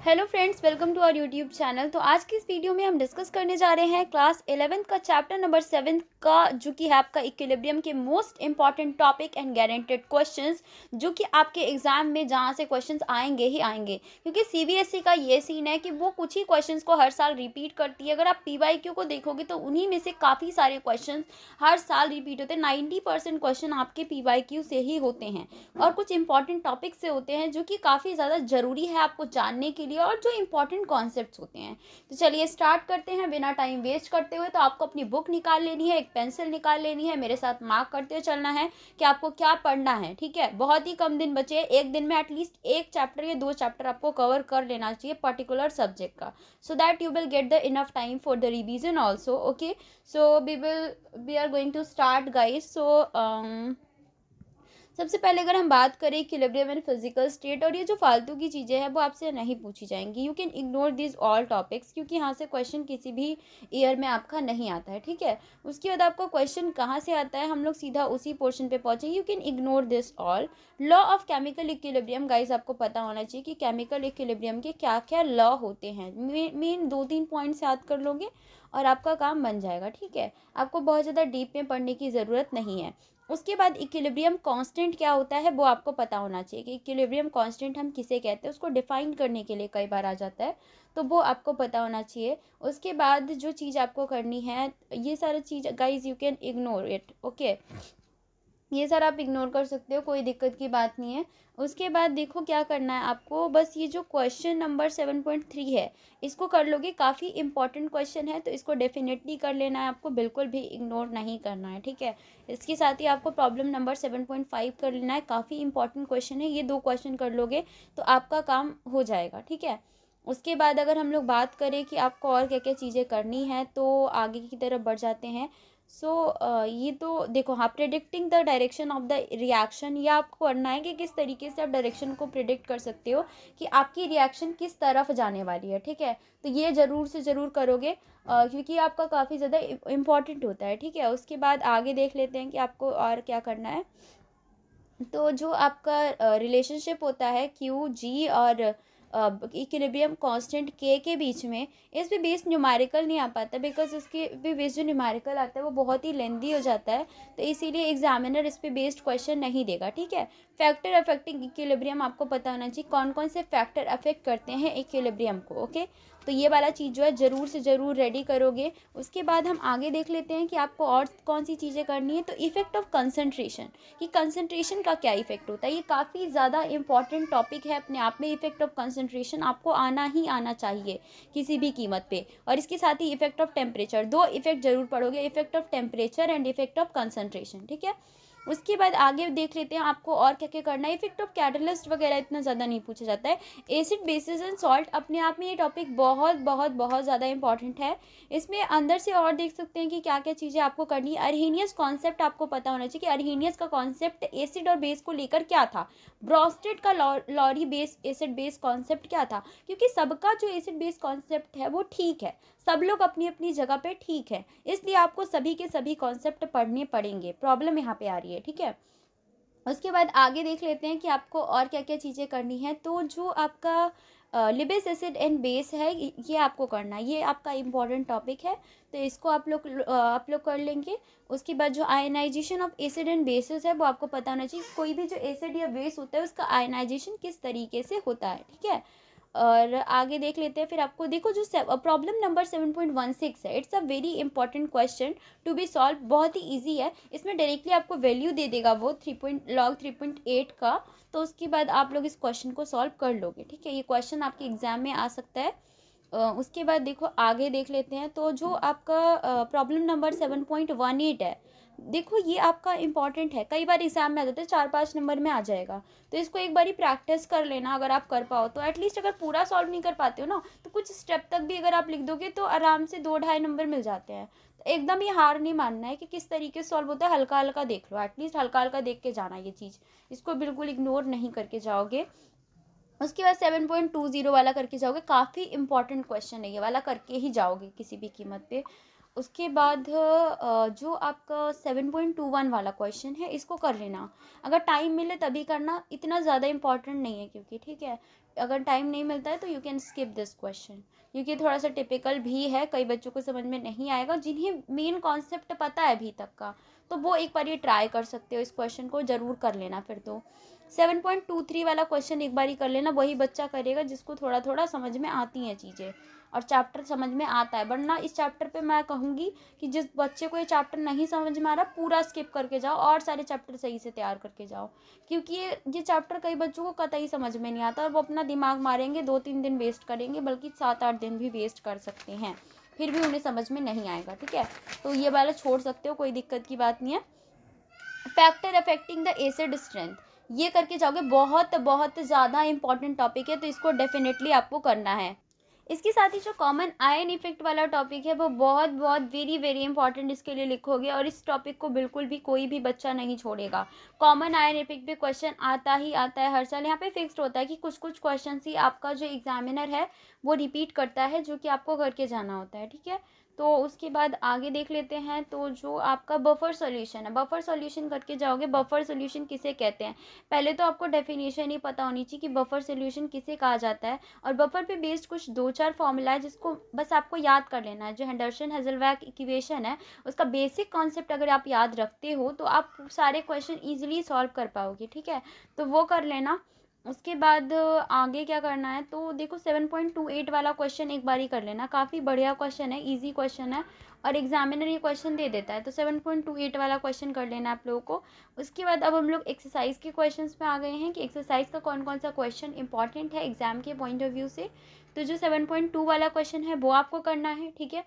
Hello friends, welcome to our YouTube channel. तो आज की इस वीडियो में हम डिस्कस करने जा रहे हैं क्लास 11th का चैप्टर नंबर 7 का, जो कि है आपका इक्विलिब्रियम के most important topic and guaranteed questions, जो कि आपके एग्जाम में जहां से क्वेश्चंस आएंगे ही आएंगे। क्योंकि सीबीएसई का ये सीन है कि वो कुछ ही क्वेश्चंस को हर साल रिपीट करती है। अगर आप पीवाईक्यू को देखोगे तो उन्हीं में से काफ़ी सारे क्वेश्चन हर साल रिपीट होते हैं। 90% क्वेश्चन आपके पीवाईक्यू से ही होते हैं और कुछ इंपॉर्टेंट टॉपिक से होते हैं, जो कि काफ़ी ज़्यादा ज़रूरी है आपको जानने के लिए और जो इंपॉर्टेंट कॉन्सेप्ट्स होते हैं। तो चलिए स्टार्ट करते हैं बिना टाइम वेस्ट करते हुए। तो आपको अपनी बुक निकाल लेनी है, एक पेंसिल निकाल लेनी है, मेरे साथ मार्क करते हुए चलना है कि आपको क्या पढ़ना है। ठीक है, बहुत ही कम दिन बचे, एक दिन में एटलीस्ट एक चैप्टर या 2 चैप्टर आपको कवर कर लेना चाहिए पर्टिकुलर सब्जेक्ट का, so that you will get the enough time for the revision also. Okay, so we are going to start guys. सबसे पहले अगर हम बात करें इक्विलिब्रियम एंड फिजिकल स्टेट, और ये जो फालतू की चीज़ें हैं वो आपसे नहीं पूछी जाएंगी। You can ignore this all topics, क्योंकि यहाँ से क्वेश्चन किसी भी ईयर में आपका नहीं आता है। ठीक है, उसके बाद आपका क्वेश्चन कहाँ से आता है, हम लोग सीधा उसी पोर्शन पे पहुँचेंगे। You can ignore this all. Law of chemical equilibrium guys आपको पता होना चाहिए कि केमिकल इक्विलिब्रियम के क्या क्या लॉ होते हैं। मेन 2-3 पॉइंट्स याद कर लोगे और आपका काम बन जाएगा। ठीक है, आपको बहुत ज़्यादा डीप में पढ़ने की ज़रूरत नहीं है। उसके बाद इक्विलिब्रियम कांस्टेंट क्या होता है वो आपको पता होना चाहिए कि इक्विलिब्रियम कांस्टेंट हम किसे कहते हैं। उसको डिफाइन करने के लिए कई बार आ जाता है, तो वो आपको पता होना चाहिए। उसके बाद जो चीज़ आपको करनी है, ये सारी चीज़ guys you can ignore it. Okay, ये सर आप इग्नोर कर सकते हो, कोई दिक्कत की बात नहीं है। उसके बाद देखो क्या करना है आपको, बस ये जो क्वेश्चन नंबर 7.3 है इसको कर लोगे। काफ़ी इंपॉर्टेंट क्वेश्चन है, तो इसको डेफिनेटली कर लेना है आपको, बिल्कुल भी इग्नोर नहीं करना है। ठीक है, इसके साथ ही आपको प्रॉब्लम नंबर 7.5 कर लेना है। काफ़ी इंपॉर्टेंट क्वेश्चन है, ये 2 क्वेश्चन कर लोगे तो आपका काम हो जाएगा। ठीक है, उसके बाद अगर हम लोग बात करें कि आपको और क्या क्या चीज़ें करनी है, तो आगे की तरफ बढ़ जाते हैं। ये तो देखो, हाँ, predicting the direction of the reaction, ये आपको करना है कि किस तरीके से आप डायरेक्शन को प्रिडिक्ट कर सकते हो कि आपकी रिएक्शन किस तरफ जाने वाली है। ठीक है, तो ये ज़रूर से ज़रूर करोगे क्योंकि आपका काफ़ी ज़्यादा इम्पॉर्टेंट होता है। ठीक है, उसके बाद आगे देख लेते हैं कि आपको और क्या करना है। तो जो आपका रिलेशनशिप होता है क्यू जी और इक्विलिब्रियम कांस्टेंट के बीच में, इस पे बेस्ड न्यूमेरिकल नहीं आ पाता, बिकॉज इसके पे बेस्ड जो न्यूमेरिकल आता है वो बहुत ही लेंदी हो जाता है, तो इसीलिए एग्जामिनर इस पे बेस्ड क्वेश्चन नहीं देगा। ठीक है, फैक्टर अफेक्टिंग इक्विलिब्रियम आपको पता होना चाहिए, कौन कौन से फैक्टर अफेक्ट करते हैं इक्विलिब्रियम को। ओके, तो ये वाला चीज़ जो है ज़रूर से ज़रूर रेडी करोगे। उसके बाद हम आगे देख लेते हैं कि आपको और कौन सी चीज़ें करनी है। तो इफेक्ट ऑफ कंसंट्रेशन, कि कंसंट्रेशन का क्या इफेक्ट होता है, ये काफ़ी ज़्यादा इंपॉर्टेंट टॉपिक है अपने आप में। इफेक्ट ऑफ कंसंट्रेशन आपको आना ही आना चाहिए किसी भी कीमत पे। और इसके साथ ही इफेक्ट ऑफ टेम्परेचर, 2 इफेक्ट जरूर पढ़ोगे, effect of temperature and effect of concentration. ठीक है, उसके बाद आगे देख लेते हैं आपको और क्या क्या करना है। इफेक्ट ऑफ कैटलिस्ट वगैरह इतना ज़्यादा नहीं पूछा जाता है। एसिड बेसिस एंड सॉल्ट, अपने आप में ये टॉपिक बहुत बहुत बहुत ज़्यादा इंपॉर्टेंट है। इसमें अंदर से और देख सकते हैं कि क्या क्या चीज़ें आपको करनी है। अर्हीनियस कॉन्सेप्ट आपको पता होना चाहिए कि अर्हीनियस का कॉन्सेप्ट एसिड और बेस को लेकर क्या था। ब्रॉस्टेड का Lowry base acid base concept क्या था, क्योंकि सबका जो एसिड बेस कॉन्सेप्ट है वो ठीक है, सब लोग अपनी अपनी जगह पे ठीक है, इसलिए आपको सभी के सभी कॉन्सेप्ट पढ़ने पड़ेंगे। प्रॉब्लम यहाँ पे आ रही है। ठीक है, उसके बाद आगे देख लेते हैं कि आपको और क्या क्या चीज़ें करनी है। तो जो आपका लिबेस एसिड एंड बेस है, ये आपको करना है, ये आपका इम्पॉर्टेंट टॉपिक है, तो इसको आप लोग कर लेंगे। उसके बाद जो ionisation of acid and bases है वो आपको पता होना चाहिए, कोई भी जो एसिड या बेस होता है उसका आयनाइजेशन किस तरीके से होता है। ठीक है, और आगे देख लेते हैं। फिर आपको देखो जो प्रॉब्लम नंबर 7.16 है, it's a very important question to be solve, बहुत ही इजी है। इसमें डायरेक्टली आपको वैल्यू दे देगा वो log 3.8 का, तो उसके बाद आप लोग इस क्वेश्चन को सॉल्व कर लोगे। ठीक है, ये क्वेश्चन आपके एग्जाम में आ सकता है। उसके बाद देखो आगे देख लेते हैं। तो जो आपका प्रॉब्लम नंबर 7.18 है, देखो ये आपका इंपॉर्टेंट है, कई बार एग्जाम में आ जाता है, 4-5 नंबर में आ जाएगा, तो इसको एक बारी प्रैक्टिस कर लेना। अगर आप कर पाओ तो एटलीस्ट, अगर पूरा सॉल्व नहीं कर पाते हो ना, तो कुछ स्टेप तक भी अगर आप लिख दोगे तो आराम से 2-2.5 नंबर मिल जाते हैं। तो एकदम ही हार नहीं मानना है कि किस तरीके से सॉल्व होता है, हल्का हल्का देख लो, एटलीस्ट हल्का हल्का देख के जाना ये चीज़, इसको बिल्कुल इग्नोर नहीं करके जाओगे। उसके बाद 7.20 वाला करके जाओगे, काफ़ी इंपॉर्टेंट क्वेश्चन है ये वाला, करके ही जाओगे किसी भी कीमत पे। उसके बाद जो आपका 7.21 वाला क्वेश्चन है इसको कर लेना, अगर टाइम मिले तभी करना, इतना ज़्यादा इंपॉर्टेंट नहीं है क्योंकि। ठीक है, अगर टाइम नहीं मिलता है तो you can skip this question, क्योंकि थोड़ा सा टिपिकल भी है, कई बच्चों को समझ में नहीं आएगा जिन्हें मेन कॉन्सेप्ट पता है अभी तक का, तो वो एक बार ये ट्राई कर सकते हो, इस क्वेश्चन को ज़रूर कर लेना। फिर तो 7.23 वाला क्वेश्चन एक बार ही कर लेना, वही बच्चा करेगा जिसको थोड़ा थोड़ा समझ में आती हैं चीज़ें और चैप्टर समझ में आता है। वरना इस चैप्टर पे मैं कहूँगी कि जिस बच्चे को ये चैप्टर नहीं समझ में आ रहा, पूरा स्किप करके जाओ और सारे चैप्टर सही से तैयार करके जाओ, क्योंकि ये चैप्टर कई बच्चों को कतई समझ में नहीं आता और वो अपना दिमाग मारेंगे, 2-3 दिन वेस्ट करेंगे, बल्कि 7-8 दिन भी वेस्ट कर सकते हैं, फिर भी उन्हें समझ में नहीं आएगा। ठीक है, तो ये वाला छोड़ सकते हो, कोई दिक्कत की बात नहीं है। Factor affecting the acid strength, ये करके जाओगे, बहुत बहुत ज़्यादा इंपॉर्टेंट टॉपिक है, तो इसको डेफिनेटली आपको करना है। इसके साथ ही जो कॉमन आयन इफेक्ट वाला टॉपिक है वो बहुत बहुत वेरी वेरी इंपॉर्टेंट इसके लिए लिखोगे, और इस टॉपिक को बिल्कुल भी कोई भी बच्चा नहीं छोड़ेगा। कॉमन आयन इफेक्ट पे क्वेश्चन आता ही आता है हर साल, यहाँ पे फिक्स्ड होता है कि कुछ कुछ क्वेश्चन ही आपका जो एग्जामिनर है वो रिपीट करता है, जो कि आपको करके जाना होता है। ठीक है, तो उसके बाद आगे देख लेते हैं। तो जो आपका बफर सॉल्यूशन है, बफर सॉल्यूशन करके जाओगे। बफर सॉल्यूशन किसे कहते हैं, पहले तो आपको डेफिनेशन ही पता होनी चाहिए कि बफर सॉल्यूशन किसे कहा जाता है, और बफर पे बेस्ड कुछ 2-4 फॉर्मूला है जिसको बस आपको याद कर लेना है। जो हेंडरसन हेजलवैक इक्वेशन है उसका बेसिक कॉन्सेप्ट अगर आप याद रखते हो तो आप सारे क्वेश्चन ईजिली सॉल्व कर पाओगे। ठीक है, तो वो कर लेना। उसके बाद आगे क्या करना है, तो देखो 7.28 वाला क्वेश्चन एक बार ही कर लेना, काफ़ी बढ़िया क्वेश्चन है, इजी क्वेश्चन है और एग्जामिनर ये क्वेश्चन दे देता है, तो 7.28 वाला क्वेश्चन कर लेना आप लोगों को। उसके बाद अब हम लोग एक्सरसाइज के क्वेश्चंस पे आ गए हैं कि एक्सरसाइज का कौन कौन सा क्वेश्चन इंपॉर्टेंट है एग्जाम के पॉइंट ऑफ व्यू से। तो जो 7.2 वाला क्वेश्चन है वो आपको करना है। ठीक है,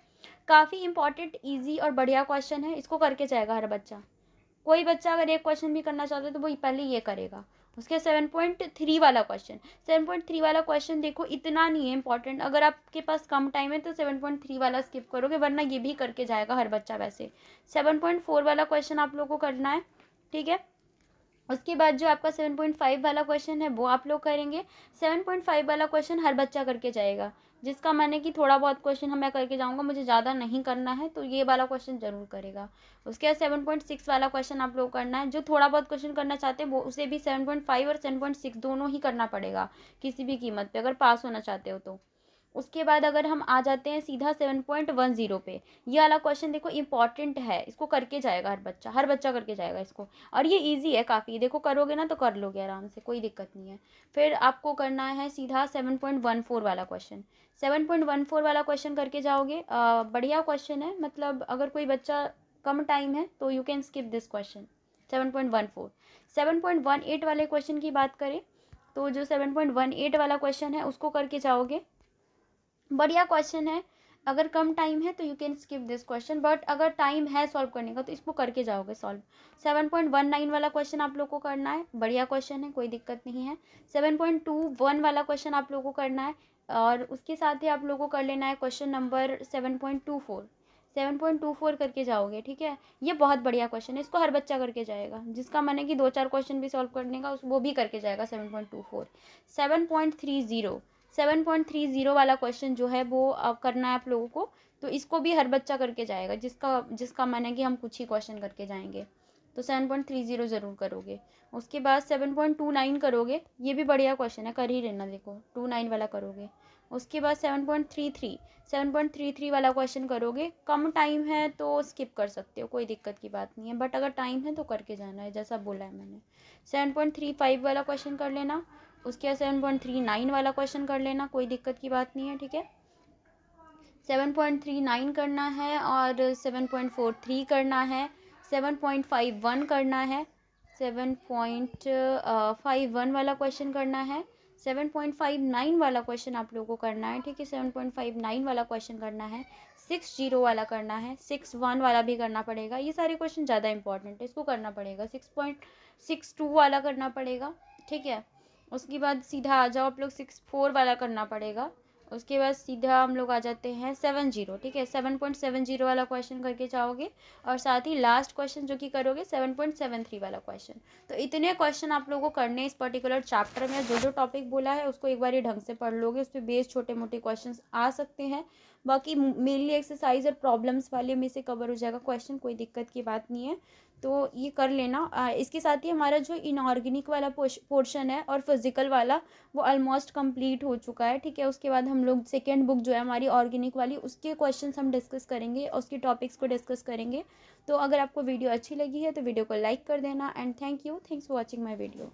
काफ़ी इंपॉर्टेंट, ईजी और बढ़िया क्वेश्चन है, इसको करके जाएगा हर बच्चा। कोई बच्चा अगर एक क्वेश्चन भी करना चाहता है तो वो पहले ये करेगा। उसके 7.3 वाला क्वेश्चन, 7.3 वाला क्वेश्चन देखो इतना नहीं है इंपॉर्टेंट, अगर आपके पास कम टाइम है तो 7.3 वाला स्किप करोगे, वरना ये भी करके जाएगा हर बच्चा। वैसे 7.4 वाला क्वेश्चन आप लोगों को करना है। ठीक है, उसके बाद जो आपका 7.5 वाला क्वेश्चन है वो आप लोग करेंगे। 7.5 वाला क्वेश्चन हर बच्चा करके जाएगा, जिसका मैंने कि थोड़ा बहुत क्वेश्चन मैं करके जाऊंगा, मुझे ज़्यादा नहीं करना है, तो ये वाला क्वेश्चन जरूर करेगा। उसके बाद 7.6 वाला क्वेश्चन आप लोग करना है, जो थोड़ा बहुत क्वेश्चन करना चाहते हैं वो उसे भी 7.5 और 7.6 दोनों ही करना पड़ेगा किसी भी कीमत पे, अगर पास होना चाहते हो तो। उसके बाद अगर हम आ जाते हैं सीधा 7.10 पे, ये वाला क्वेश्चन देखो इंपॉर्टेंट है, इसको करके जाएगा हर बच्चा करके जाएगा इसको, और ये इजी है काफ़ी, देखो करोगे ना तो कर लोगे आराम से, कोई दिक्कत नहीं है। फिर आपको करना है सीधा 7.14 वाला क्वेश्चन। 7.14 वाला क्वेश्चन करके जाओगे, बढ़िया क्वेश्चन है, मतलब अगर कोई बच्चा कम टाइम है तो you can skip this question. 7.14 7.18 वाले क्वेश्चन की बात करें तो जो 7.18 वाला क्वेश्चन है उसको करके जाओगे, बढ़िया क्वेश्चन है। अगर कम टाइम है तो you can skip this question, but अगर टाइम है सॉल्व करने का तो इसको करके जाओगे सॉल्व। 7.19 वाला क्वेश्चन आप लोग को करना है, बढ़िया क्वेश्चन है, कोई दिक्कत नहीं है। 7.21 वाला क्वेश्चन आप लोग को करना है, और उसके साथ ही आप लोग को कर लेना है क्वेश्चन नंबर 7.24। 7.24 करके जाओगे। ठीक है, ये बहुत बढ़िया क्वेश्चन है, इसको हर बच्चा करके जाएगा, जिसका मैंने कि 2-4 क्वेश्चन भी सॉल्व करने का वो भी करके जाएगा। 7.24 7.30 वाला क्वेश्चन जो है वो करना है आप लोगों को, तो इसको भी हर बच्चा करके जाएगा, जिसका मैंने कि हम कुछ ही क्वेश्चन करके जाएंगे, तो 7.30 ज़रूर करोगे। उसके बाद 7.29 करोगे, ये भी बढ़िया क्वेश्चन है, कर ही लेना, देखो 29 वाला करोगे। उसके बाद 7.33 वाला क्वेश्चन करोगे, कम टाइम है तो स्किप कर सकते हो, कोई दिक्कत की बात नहीं है, बट अगर टाइम है तो करके जाना है, जैसा बोला है मैंने। 7.35 वाला क्वेश्चन कर लेना। उसके बाद 7.39 वाला क्वेश्चन कर लेना, कोई दिक्कत की बात नहीं है। ठीक है, 7.39 करना है, और 7.43 करना है, 7.51 करना है, 7.51 वाला क्वेश्चन करना है, 7.59 वाला क्वेश्चन आप लोगों को करना है। ठीक है, 7.59 वाला क्वेश्चन करना है, 60 वाला करना है, 61 वाला भी करना पड़ेगा, ये सारे क्वेश्चन ज़्यादा इंपॉर्टेंट है, इसको करना पड़ेगा। 6.62 वाला करना पड़ेगा। ठीक है, उसके बाद सीधा आ जाओ आप लोग, 64 वाला करना पड़ेगा। उसके बाद सीधा हम लोग आ जाते हैं 70। ठीक है, 7.70 वाला क्वेश्चन करके जाओगे, और साथ ही लास्ट क्वेश्चन जो कि करोगे 7.73 वाला क्वेश्चन। तो इतने क्वेश्चन आप लोगों को करने इस पर्टिकुलर चैप्टर में, जो जो टॉपिक बोला है उसको एक बार ही ढंग से पढ़ लोगे, उस पर बेस छोटे मोटे क्वेश्चन आ सकते हैं, बाकी मेनली एक्सरसाइज और प्रॉब्लम्स वाले में से कवर हो जाएगा क्वेश्चन, कोई दिक्कत की बात नहीं है। तो ये कर लेना। इसके साथ ही हमारा जो इनऑर्गेनिक वाला पोर्शन है और फिजिकल वाला वो ऑलमोस्ट कंप्लीट हो चुका है, ठीक है। उसके बाद हम लोग सेकेंड बुक जो है हमारी ऑर्गेनिक वाली, उसके क्वेश्चंस हम डिस्कस करेंगे और उसके टॉपिक्स को डिस्कस करेंगे। तो अगर आपको वीडियो अच्छी लगी है तो वीडियो को लाइक कर देना। And thanks for watching my video.